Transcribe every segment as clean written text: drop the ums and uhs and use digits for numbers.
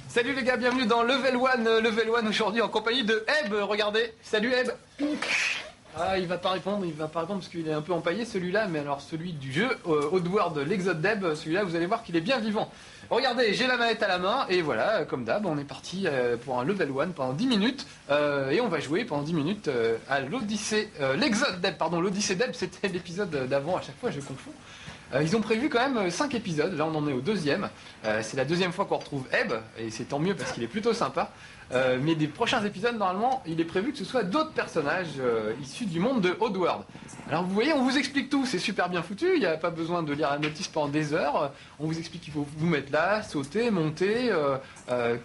Salut les gars, bienvenue dans Level 1 aujourd'hui en compagnie de Eb, regardez, salut Eb. Ah, il va pas répondre parce qu'il est un peu empaillé celui-là, mais alors celui du jeu, Oddworld, l'Exode d'Eb, celui-là vous allez voir qu'il est bien vivant. Regardez, j'ai la manette à la main et voilà, comme d'hab, on est parti pour un Level 1 pendant 10 minutes et on va jouer pendant 10 minutes à l'Odyssée, l'Exode d'Eb, pardon, l'Odyssée d'Eb c'était l'épisode d'avant, à chaque fois je confonds. Ils ont prévu quand même 5 épisodes, là on en est au 2e, c'est la 2e fois qu'on retrouve Eb, et c'est tant mieux parce qu'il est plutôt sympa, mais des prochains épisodes normalement il est prévu que ce soit d'autres personnages issus du monde de Oddworld. Alors vous voyez, on vous explique tout, c'est super bien foutu, il n'y a pas besoin de lire la notice pendant des heures, on vous explique qu'il faut vous mettre là, sauter, monter,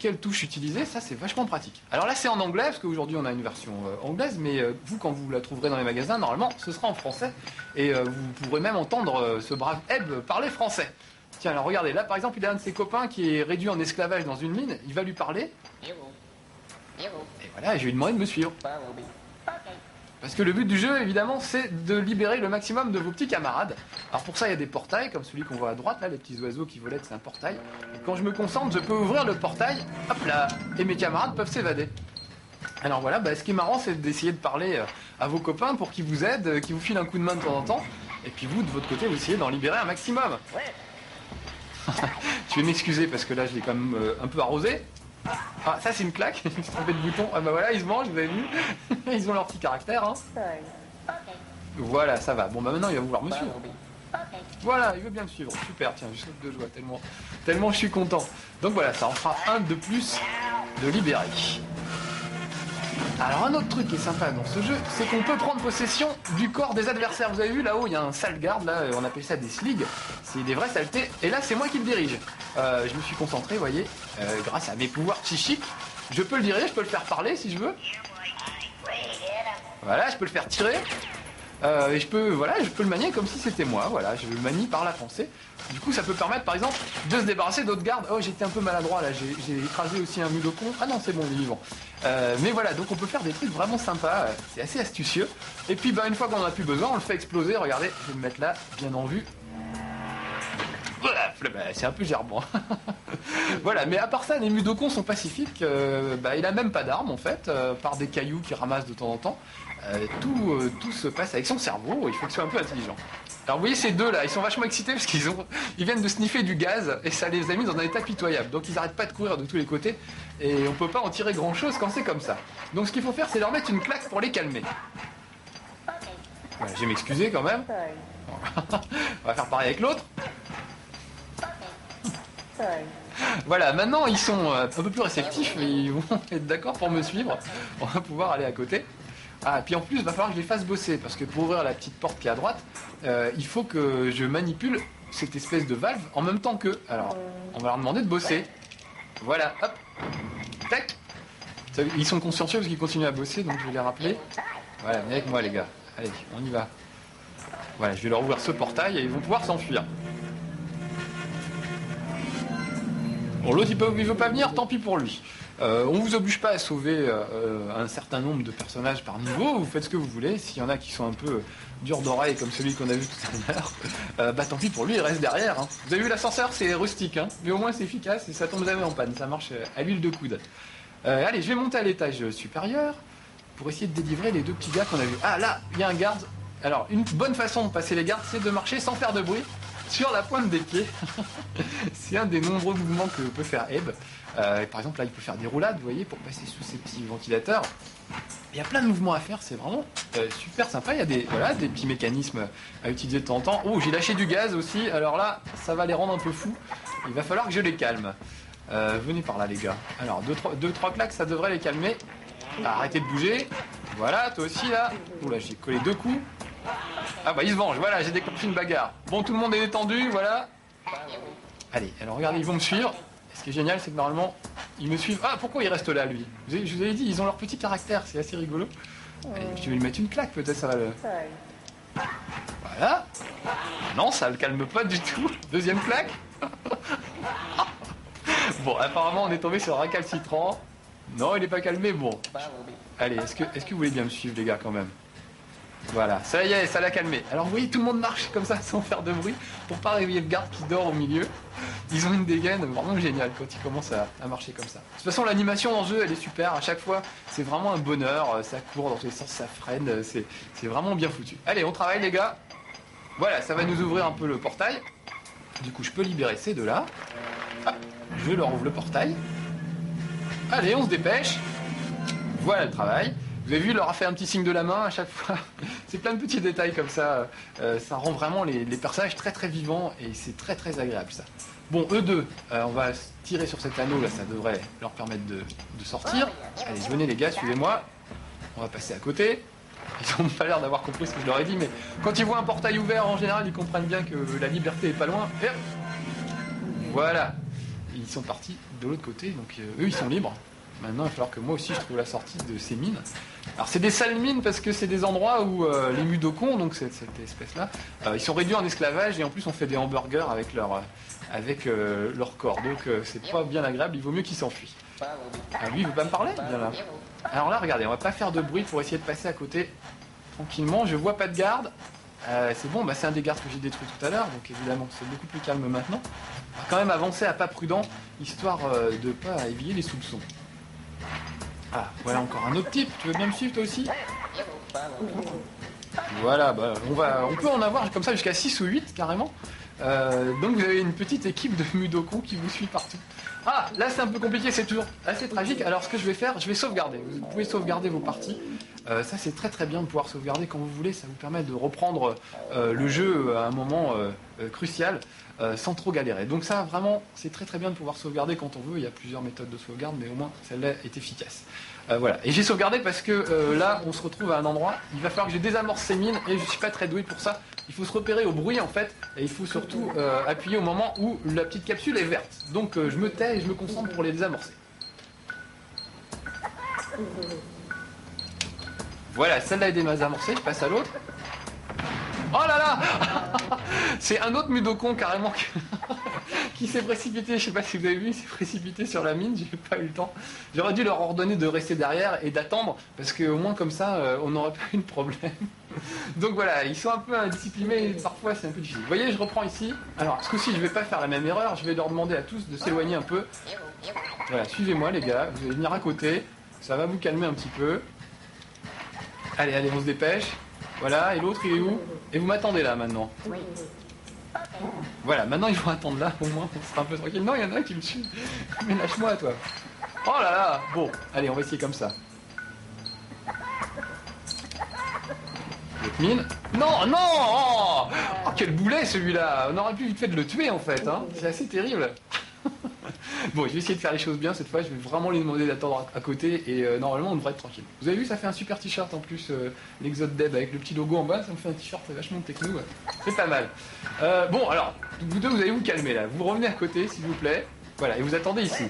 quelle touche utiliser, ça c'est vachement pratique. Alors là c'est en anglais, parce qu'aujourd'hui on a une version anglaise, mais vous quand vous la trouverez dans les magasins, normalement ce sera en français, et vous pourrez même entendre ce brave Eb parler français. Tiens, alors regardez, là par exemple il a un de ses copains qui est réduit en esclavage dans une mine, il va lui parler, et voilà, je vais lui demander de me suivre. Parce que le but du jeu, évidemment, c'est de libérer le maximum de vos petits camarades. Alors pour ça, il y a des portails, comme celui qu'on voit à droite, là, les petits oiseaux qui volaient, c'est un portail. Et quand je me concentre, je peux ouvrir le portail, hop là, et mes camarades peuvent s'évader. Alors voilà, ce qui est marrant, c'est d'essayer de parler à vos copains pour qu'ils vous aident, qu'ils vous filent un coup de main de temps en temps. Et puis vous, de votre côté, vous essayez d'en libérer un maximum. Je vais m'excuser parce que là, je l'ai quand même un peu arrosé. Ah, ça c'est une claque, je me suis trompé de bouton. Ah bah voilà, ils se mangent, vous avez vu. Ils ont leur petit caractère, hein. Voilà, ça va. Bon bah maintenant il va vouloir me suivre. Voilà, il veut bien me suivre. Super, tiens, je saute de joie, tellement je suis content. Donc voilà, ça en fera un de plus de libéré. Alors un autre truc qui est sympa dans ce jeu, c'est qu'on peut prendre possession du corps des adversaires. Vous avez vu là-haut, il y a un sale garde, là, on appelle ça des sligs. C'est des vraies saletés. Et là, c'est moi qui le dirige. Je me suis concentré, vous voyez, grâce à mes pouvoirs psychiques. Je peux le diriger, je peux le faire parler si je veux. Voilà, je peux le faire tirer. Et je peux le manier comme si c'était moi. Voilà, je le manie par la pensée. Du coup, ça peut permettre, par exemple, de se débarrasser d'autres gardes. Oh, j'étais un peu maladroit là. J'ai écrasé aussi un mudokon. Ah non, c'est bon, il est vivant. Mais voilà, donc on peut faire des trucs vraiment sympas. C'est assez astucieux. Et puis, une fois qu'on en a plus besoin, on le fait exploser. Regardez, je vais me mettre là, bien en vue. C'est un peu gerbant. Voilà, mais à part ça, les mudokons sont pacifiques. Il a même pas d'armes en fait, par des cailloux qu'il ramasse de temps en temps. Tout se passe avec son cerveau. Il faut qu'il soit un peu intelligent. Alors vous voyez ces deux là, ils sont vachement excités parce ils viennent de sniffer du gaz et ça les a mis dans un état pitoyable. Donc ils arrêtent pas de courir de tous les côtés et on peut pas en tirer grand chose quand c'est comme ça. Donc ce qu'il faut faire, c'est leur mettre une claque pour les calmer. Voilà, je vais m'excuser quand même. On va faire pareil avec l'autre. Voilà, maintenant ils sont un peu plus réceptifs, mais ils vont être d'accord pour me suivre. On va pouvoir aller à côté. Ah, puis en plus, il va falloir que je les fasse bosser, parce que pour ouvrir la petite porte qui est à droite, il faut que je manipule cette espèce de valve en même temps qu'eux. Alors, on va leur demander de bosser. Voilà, hop, tac. Ils sont consciencieux parce qu'ils continuent à bosser, donc je vais les rappeler. Voilà, venez avec moi les gars. Allez, on y va. Voilà, je vais leur ouvrir ce portail et ils vont pouvoir s'enfuir. Bon, l'autre il veut pas venir, tant pis pour lui. On vous oblige pas à sauver un certain nombre de personnages par niveau, vous faites ce que vous voulez. S'il y en a qui sont un peu durs d'oreille comme celui qu'on a vu tout à l'heure, tant pis pour lui, il reste derrière. Hein. Vous avez vu l'ascenseur, c'est rustique, hein, mais au moins c'est efficace et ça tombe jamais en panne, ça marche à l'huile de coude. Allez, je vais monter à l'étage supérieur pour essayer de délivrer les deux petits gars qu'on a vus. Ah là, il y a un garde. Alors, une bonne façon de passer les gardes, c'est de marcher sans faire de bruit sur la pointe des pieds. C'est un des nombreux mouvements que peut faire Eb. Par exemple, là, il peut faire des roulades, vous voyez, pour passer sous ces petits ventilateurs. Il y a plein de mouvements à faire, c'est vraiment super sympa. Il y a des petits mécanismes à utiliser de temps en temps. Oh, j'ai lâché du gaz aussi, alors là, ça va les rendre un peu fous. Il va falloir que je les calme. Venez par là, les gars. Alors, deux, trois claques, ça devrait les calmer. Arrêtez de bouger. Voilà, toi aussi, là. Oula, j'ai collé 2 coups. Ah bah, ils se vengent, voilà, j'ai déclenché une bagarre. Bon, tout le monde est détendu, voilà. Allez, alors regardez, ils vont me suivre. Ce qui est génial, c'est que normalement, ils me suivent. Ah, pourquoi il reste là, lui? Je vous avais dit, ils ont leur petit caractère, c'est assez rigolo. Allez, je vais lui mettre une claque, peut-être ça va le... Voilà. Non, ça le calme pas du tout. Deuxième claque. Bon, apparemment, on est tombé sur un récalcitrant. Non, il n'est pas calmé, bon. Allez, est-ce que vous voulez bien me suivre, les gars, quand même? Voilà, ça y est, ça l'a calmé. Alors vous voyez, tout le monde marche comme ça sans faire de bruit pour pas réveiller le garde qui dort au milieu. Ils ont une dégaine vraiment géniale quand ils commencent à marcher comme ça. De toute façon, l'animation dans le jeu, elle est super. À chaque fois, c'est vraiment un bonheur. Ça court dans tous les sens, ça freine. C'est vraiment bien foutu. Allez, on travaille, les gars. Voilà, ça va nous ouvrir un peu le portail. Du coup, je peux libérer ces deux-là. Hop, je leur ouvre le portail. Allez, on se dépêche. Voilà le travail. Vous avez vu, il leur a fait un petit signe de la main à chaque fois. C'est plein de petits détails comme ça. Ça rend vraiment les personnages très très vivants et c'est très très agréable ça. Bon, eux deux, on va tirer sur cet anneau là, ça devrait leur permettre de sortir. Allez, venez les gars, suivez-moi. On va passer à côté. Ils n'ont pas l'air d'avoir compris ce que je leur ai dit, mais quand ils voient un portail ouvert, en général, ils comprennent bien que la liberté est pas loin. Et hop, voilà. Ils sont partis de l'autre côté, donc eux ils sont libres. Maintenant, il va falloir que moi aussi je trouve la sortie de ces mines. Alors, c'est des sales mines parce que c'est des endroits où les mudokons, donc cette espèce-là, ils sont réduits en esclavage et en plus on fait des hamburgers avec leur corps. Donc, c'est pas bien agréable, il vaut mieux qu'ils s'enfuient. Ah, lui, il veut pas me parler? Bien là. Alors là, regardez, on va pas faire de bruit pour essayer de passer à côté tranquillement. Je vois pas de garde. C'est bon, bah, c'est un des gardes que j'ai détruit tout à l'heure, donc évidemment, c'est beaucoup plus calme maintenant. On va quand même avancer à pas prudent, histoire de pas éveiller les soupçons. Ah, voilà encore un autre type, tu veux bien me suivre toi aussi? Voilà, bah, on peut en avoir comme ça jusqu'à 6 ou 8 carrément. Donc vous avez une petite équipe de Mudokons qui vous suit partout. Ah, là c'est un peu compliqué, c'est toujours assez tragique. Alors ce que je vais faire, je vais sauvegarder. Vous pouvez sauvegarder vos parties. Ça c'est très très bien de pouvoir sauvegarder quand vous voulez. Ça vous permet de reprendre le jeu à un moment crucial sans trop galérer. Donc ça vraiment c'est très très bien de pouvoir sauvegarder quand on veut. Il y a plusieurs méthodes de sauvegarde, mais au moins celle-là est efficace. Voilà. Et j'ai sauvegardé parce que là on se retrouve à un endroit. Il va falloir que je désamorce ces mines et je suis pas très doué pour ça. Il faut se repérer au bruit en fait et il faut surtout appuyer au moment où la petite capsule est verte. Donc je me tais et je me concentre pour les désamorcer. Voilà, celle-là est désamorcée, je passe à l'autre. Oh là là c'est un autre Mudokon carrément qui s'est précipité, je sais pas si vous avez vu, il s'est précipité sur la mine, j'ai pas eu le temps. J'aurais dû leur ordonner de rester derrière et d'attendre, parce qu'au moins comme ça, on n'aurait pas eu de problème. Donc voilà, ils sont un peu indisciplinés, parfois c'est un peu difficile. Vous voyez, je reprends ici. Alors, ce coup-ci, je vais pas faire la même erreur, je vais leur demander à tous de s'éloigner un peu. Voilà, suivez-moi les gars, vous allez venir à côté, ça va vous calmer un petit peu. Allez, allez, on se dépêche. Voilà, et l'autre il est où? Et vous m'attendez là maintenant. Voilà, maintenant ils vont attendre là, au moins on sera un peu tranquille. Non, il y en a un qui me suit. Mais lâche-moi toi. Oh là là. Bon, allez, on va essayer comme ça. L'autre mine. Non, non. Oh, quel boulet celui-là. On aurait pu vite fait de le tuer en fait, hein. C'est assez terrible. Bon, je vais essayer de faire les choses bien cette fois, je vais vraiment lui demander d'attendre à côté et normalement on devrait être tranquille. Vous avez vu, ça fait un super t-shirt en plus, l'Exode Deb avec le petit logo en bas, ça me fait un t-shirt vachement techno, ouais. C'est pas mal. Bon, alors, vous deux vous allez vous calmer là, vous revenez à côté s'il vous plaît, voilà, et vous attendez ici.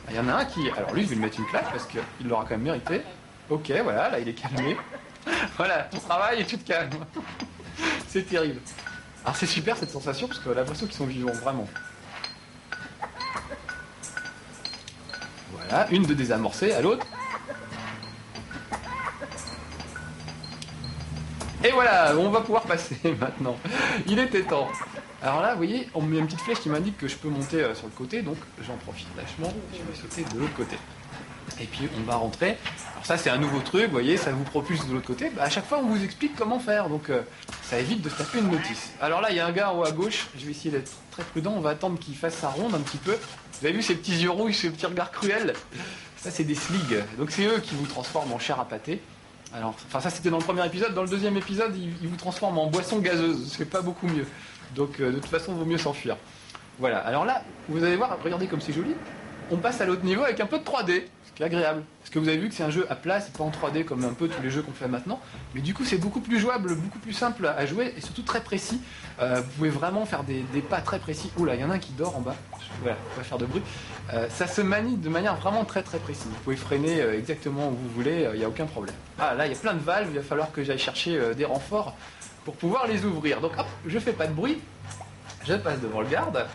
Il y en a un qui, alors lui je vais lui mettre une claque parce qu'il l'aura quand même mérité. Ok, voilà, là il est calmé. Voilà, ton travail et tu te calmes. C'est terrible. Alors c'est super cette sensation parce qu'on a l'impression qu'ils sont vivants, vraiment. Voilà, une de désamorcer à l'autre. Et voilà, on va pouvoir passer maintenant. Il était temps. Alors là, vous voyez, on met une petite flèche qui m'indique que je peux monter sur le côté, donc j'en profite lâchement, je vais sauter de l'autre côté. Et puis on va rentrer. Alors ça c'est un nouveau truc, vous voyez, ça vous propulse de l'autre côté. Bah, à chaque fois on vous explique comment faire, donc ça évite de se taper une notice. Alors là il y a un gars en haut à gauche, je vais essayer d'être très prudent, on va attendre qu'il fasse sa ronde un petit peu. Vous avez vu ces petits yeux rouges, ces petits regards cruels? Ça c'est des sligs, donc c'est eux qui vous transforment en chair à pâté. Alors, enfin ça c'était dans le premier épisode, dans le deuxième épisode ils vous transforment en boisson gazeuse, c'est pas beaucoup mieux. Donc de toute façon il vaut mieux s'enfuir. Voilà, alors là, vous allez voir, regardez comme c'est joli, on passe à l'autre niveau avec un peu de 3D. C'est agréable. Parce que vous avez vu que c'est un jeu à plat, c'est pas en 3D comme un peu tous les jeux qu'on fait maintenant. Mais du coup, c'est beaucoup plus jouable, beaucoup plus simple à jouer et surtout très précis. Vous pouvez vraiment faire des pas très précis. Oula, il y en a un qui dort en bas. Voilà, faut pas faire de bruit. Ça se manie de manière vraiment très très précise. Vous pouvez freiner exactement où vous voulez, il n'y a aucun problème. Ah, là, il y a plein de valves, il va falloir que j'aille chercher des renforts pour pouvoir les ouvrir. Donc hop, je fais pas de bruit. Je passe devant le garde.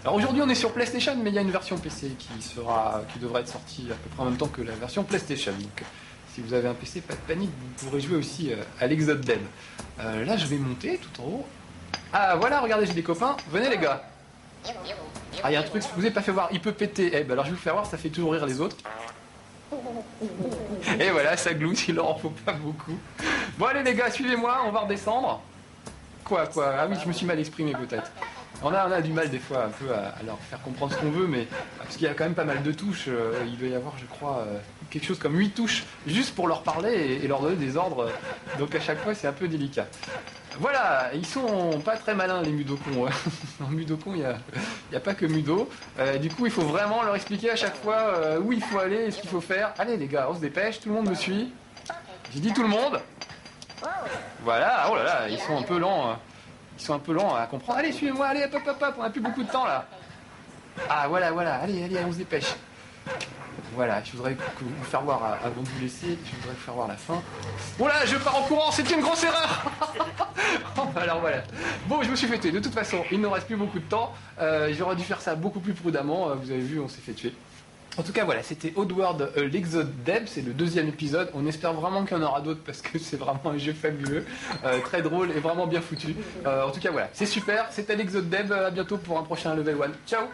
Alors aujourd'hui on est sur PlayStation, mais il y a une version PC qui devrait être sortie à peu près en même temps que la version PlayStation. Donc si vous avez un PC, pas de panique, vous pourrez jouer aussi à l'Exode Dead. Là je vais monter tout en haut. Ah voilà, regardez, j'ai des copains. Venez les gars. Ah, il y a un truc, je vous ai pas fait voir, il peut péter. Eh ben alors je vais vous faire voir, ça fait toujours rire les autres. Et voilà, ça gloute, il leur en faut pas beaucoup. Bon allez les gars, suivez-moi, on va redescendre. Quoi? Ah oui, je me suis mal exprimé peut-être. On a du mal des fois un peu à leur faire comprendre ce qu'on veut, mais parce qu'il y a quand même pas mal de touches. Il doit y avoir, je crois, quelque chose comme 8 touches juste pour leur parler et leur donner des ordres. Donc à chaque fois, c'est un peu délicat. Voilà, ils sont pas très malins les Mudokons. En Mudokon, il y a pas que Mudo. Du coup, il faut vraiment leur expliquer à chaque fois où il faut aller et ce qu'il faut faire. Allez les gars, on se dépêche, tout le monde me suit. J'ai dit tout le monde. Voilà, oh là là, ils sont un peu lents. Ils sont un peu lents à comprendre. Allez, suivez-moi, allez, hop, hop, hop, on n'a plus beaucoup de temps là. Ah, voilà, allez, on se dépêche. Voilà, je voudrais vous faire voir, avant de vous laisser, je voudrais vous faire voir la fin. Oh là, je pars en courant, c'est une grosse erreur. Alors voilà. Bon, je me suis fait tuer. De toute façon, il ne reste plus beaucoup de temps. J'aurais dû faire ça beaucoup plus prudemment. Vous avez vu, on s'est fait tuer. En tout cas, voilà, c'était Oddworld l'Exode Dead, c'est le 2e épisode. On espère vraiment qu'il y en aura d'autres parce que c'est vraiment un jeu fabuleux, très drôle et vraiment bien foutu. En tout cas, voilà, c'est super. C'était l'Exode Dead. À bientôt pour un prochain Level 1. Ciao!